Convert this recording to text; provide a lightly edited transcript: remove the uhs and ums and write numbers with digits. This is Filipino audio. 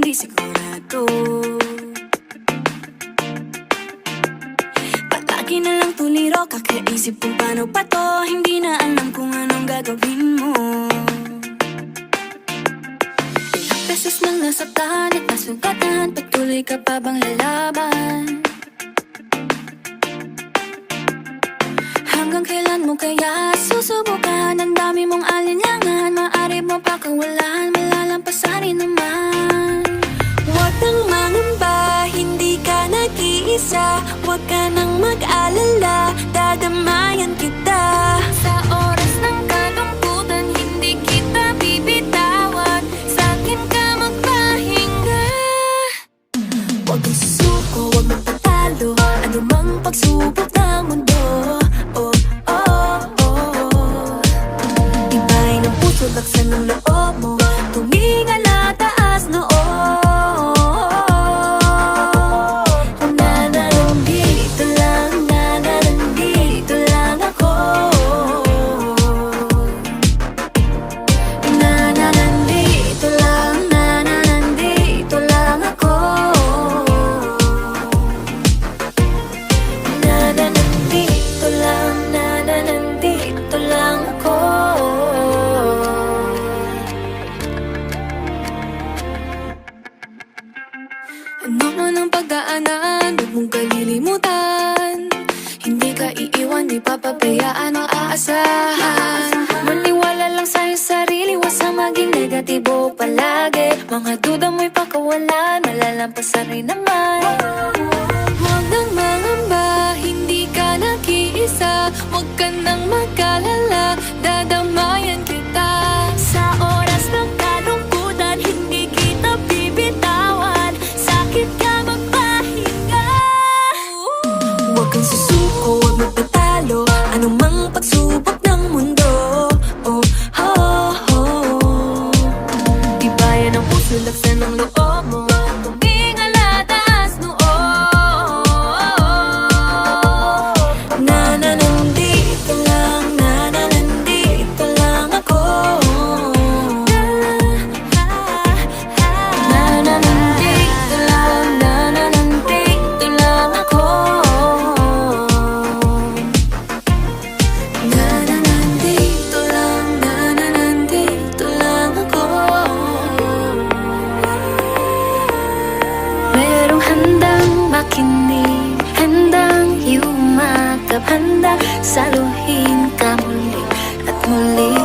hindi sigurado. Palagi na lang tuliro, kakaisip kung paano pa to. Hindi na alam kung anong gagawin mo. Ilang beses nang nasaktan at nasugatan, patuloy ka pa bang lalaban? Hanggang kailan mo kaya susubukan? Ang dami mong alinlangan, maaari mo pa kawalan, malalampasan rin naman. Huwag nang mangamba, hindi ka nag-iisa. Huwag ka nang mag-alala, dadamayan kita. Sa oras ng kalungkutan, hindi kita bibitawan. Sa'kin ka magpahinga. Huwag kang susuko, huwag magpatalo, anumang pagsubok ng mundo. Laksan ng loob mo, tumingala taas noo. Nananandito lang, nananandito lang ako. Nananandito lang, nananandito lang ako. Nananandito lang, nananandito lang ako. Ano man ang pagdaanan, huwag mong kalilimutan. Hindi ka iiwan, di papabayaan ang aasahan. Maniwala lang sa iyong sarili, huwag sa maging negatibo palagi. Mga duda mo'y pakawalan, malalampasan rin naman. Huwag nang mangamba, hindi ka nag-iisa. Huwag ka nang mag-alala, dadamayan kita. Sa oras ng kalungkutan, hindi kita bibitawan. Sa'kin ka magpahinga. Huwag kang susuko, huwag magpatalo, anumang pagsubok ng mundo. Tibayan ang puso, laksan ng loob mo, tumingala taas noo. Nananandito lang, nananandito lang ako. Nananandito lang, nananandito lang ako. Nananandito lang, nananandito lang ako. Merong handang makinig, handang yumakap, handang saluhin ka muli at muli.